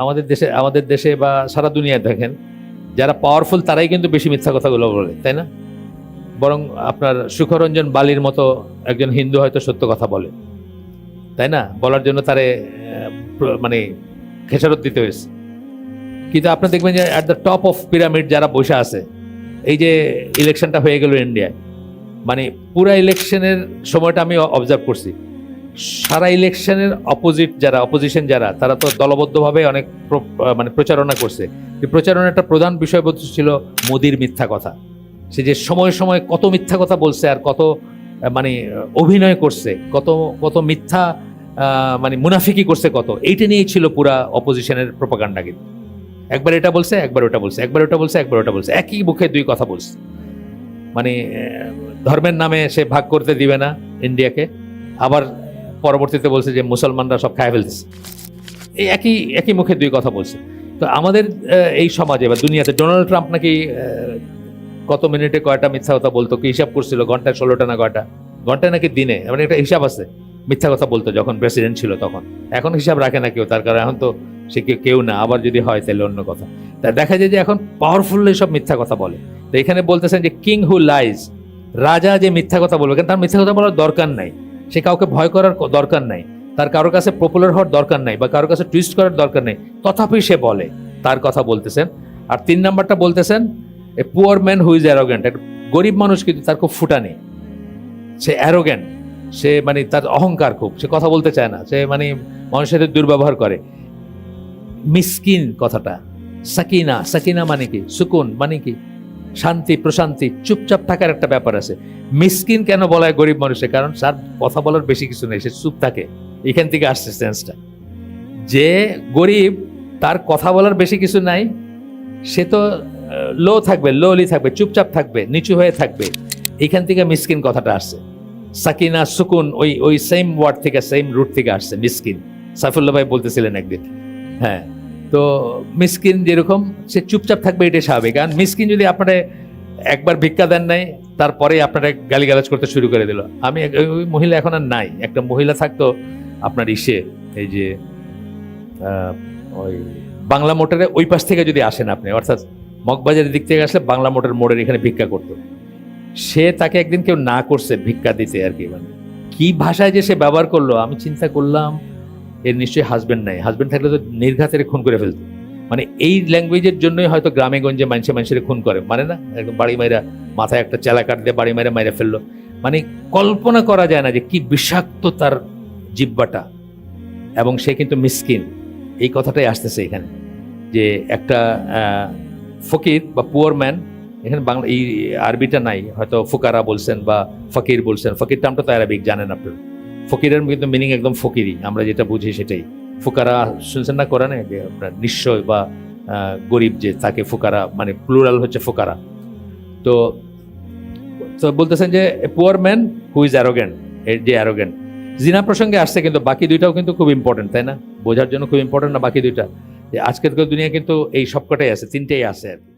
আমাদের দেশে বা সারা দুনিয়ায় দেখেন, যারা পাওয়ারফুল তারাই কিন্তু বেশি মিথ্যা কথাগুলো বলে, তাই না? বরং আপনার সুখরঞ্জন বালির মতো একজন হিন্দু হয়তো সত্য কথা বলে, তাই না? বলার জন্য তারে মানে খেসারত দিতে হয়েছে। কিন্তু আপনি দেখবেন যে at the top of pyramid যারা বসে আছে, এই যে ইলেকশনটা হয়ে গেল ইন্ডিয়ায়, মানে পুরা ইলেকশনের সময়টা আমি অবজার্ভ করছি, সারা ইলেকশনের অপোজিশন যারা তারা তো দলবদ্ধভাবে অনেক মানে প্রচারণা করছে। এই প্রচারণার একটা প্রধান বিষয়বস্তু ছিল মোদির মিথ্যা কথা। সে যে সময় সময় কত মিথ্যা কথা বলছে আর কত মানে অভিনয় করছে, কত কত মিথ্যা মানে মুনাফিকি করছে কত, এইটা নিয়েই ছিল পুরা অপোজিশনের প্রোপাগান্ডা। কিন্তু একবার এটা বলছে, একবার ওটা বলছে, একবার ওটা বলছে, একবার ওটা বলছে, একই মুখে দুই কথা বলছে। মানে ধর্মের নামে সে ভাগ করতে দিবে না ইন্ডিয়াকে, আবার পরবর্তীতে বলছে যে মুসলমানরা সব খায় ফেলতেছে। এই একই মুখে দুই কথা বলছে। তো আমাদের এই সমাজে বা দুনিয়াতে ডোনাল্ড ট্রাম্প নাকি কত মিনিটে কয়টা মিথ্যা কথা বলতো, কি হিসাব করছিল, ঘন্টায় 16টা না কয়টা, ঘন্টায় নাকি দিনে, মানে একটা হিসাব আছে মিথ্যা কথা বলতো যখন প্রেসিডেন্ট ছিল তখন। এখন হিসাব রাখে না কেউ, তার কারণ এখন তো সে কেউ না, আবার যদি হয় তাহলে অন্য কথা। তা দেখা যায় যে এখন পাওয়ারফুল সব মিথ্যা কথা বলে। তো এখানে বলতেছেন যে কিং হু লাইজ, রাজা যে মিথ্যা কথা বলবে, কারণ তার মিথ্যা কথা বলার দরকার নাই, সে কাউকে ভয় করার দরকার নাই, তার কারোর কাছে পপুলার হওয়ার দরকার নাই বা কারোর কাছে টুইস্ট করার দরকার নেই, তথাপি সে বলে, তার কথা বলতেছেন। আর 3 নাম্বারটা বলতেছেন a poor man who is arrogant, একটা গরিব মানুষ কিন্তু তার খুব ফুটানি, সে অ্যারোগ্যান্ট, সে মানে তার অহংকার খুব, সে কথা বলতে চায় না, সে মানে মানুষের সাথে দুর্ব্যবহার করে। মিসকিন কথাটা, সাকিনা, সাকিনা মানে কি, সুকুন মানে কি, শান্তি প্রশান্তি, চুপচাপ থাকার একটা ব্যাপার আছে। মিসকিন কেন বলা হয় গরিব মানুষের? কারণ তার কথা বলার বেশি কিছু নেই, সে চুপ থাকে। এখান থেকে আসছে সেন্সটা, যে গরিব তার কথা বলার বেশি কিছু নাই, সে তো লো থাকবে, লোলি থাকবে, চুপচাপ থাকবে, নিচু হয়ে থাকবে। এখান থেকে মিসকিন কথাটা আসছে। সাকিনা সুকুন ওই সেম ওয়ার্ড থেকে, সেম রুট থেকে আসছে মিসকিন। সাইফুল্লাহ ভাই বলতেছিলেন একদিন। হ্যাঁ, তো মিসকিন যেরকম সে চুপচাপ থাকবে, এটাই স্বাভাবিক। কারণ মিসকিন যদি আপনারা একবার ভিক্ষা দেন নাই, তারপরে আপনারা গালিগালাজ করতে শুরু করে দিল। ওই মহিলা এখন আর নাই, একটা মহিলা থাকতো আপনার এই যে ওই বাংলা মোটরে ওই পাশ থেকে যদি আসেন আপনি, অর্থাৎ মগবাজারের দিক থেকে আসলে বাংলা মোড়ের এখানে ভিক্ষা করতো। সে তাকে একদিন কেউ না করছে ভিক্ষা দিতে আর কি, মানে কি ভাষায় যে সে ব্যবহার করলো, আমি চিন্তা করলাম এর নিশ্চয়ই হাজবেন্ড নাই, হাজবেন্ড থাকলে তো নির্ঘাতের খুন করে ফেলতো। মানে এই ল্যাঙ্গুয়েজের জন্যই হয়তো গ্রামে গঞ্জে মানুষের খুন করে, মানে না, একদম বাড়ি মাইরা মাথায় একটা চেলা কাট দিয়ে বাড়ি মাইরা ফেললো। মানে কল্পনা করা যায় না যে কি বিষাক্ত তার জিব্বাটা। এবং সে কিন্তু মিসকিন, এই কথাটাই আসতেছে এখানে, যে একটা ফকির বা পুয়ার ম্যান, এখানে বাংলা এই আরবিটা নাই, হয়তো ফুকারা বলছেন বা ফকির বলছেন। ফকির টার্মটা তো আরবিক, জানেন আপনারা। ফকিরের কিন্তু মিনিং একদম ফকিরই, আমরা যেটা বুঝি সেটাই। ফুকারা শুনছেন না কোরআনে, যে আপনার নিশ্চয় বা গরিব যে তাকে ফুকারা, মানে প্লুরাল হচ্ছে ফুকারা। তো বলতেছেন যে poor man who is arrogant, যে অ্যারোগ্যান্ট। জিনা প্রসঙ্গে আসছে, কিন্তু বাকি দুইটাও কিন্তু খুব ইম্পর্টেন্ট, তাই না? বোঝার জন্য খুব ইম্পর্টেন্ট না বাকি দুইটা? যে আজকের দুনিয়া কিন্তু এই সবকটাই আছে, 3টেই আছে আর কি।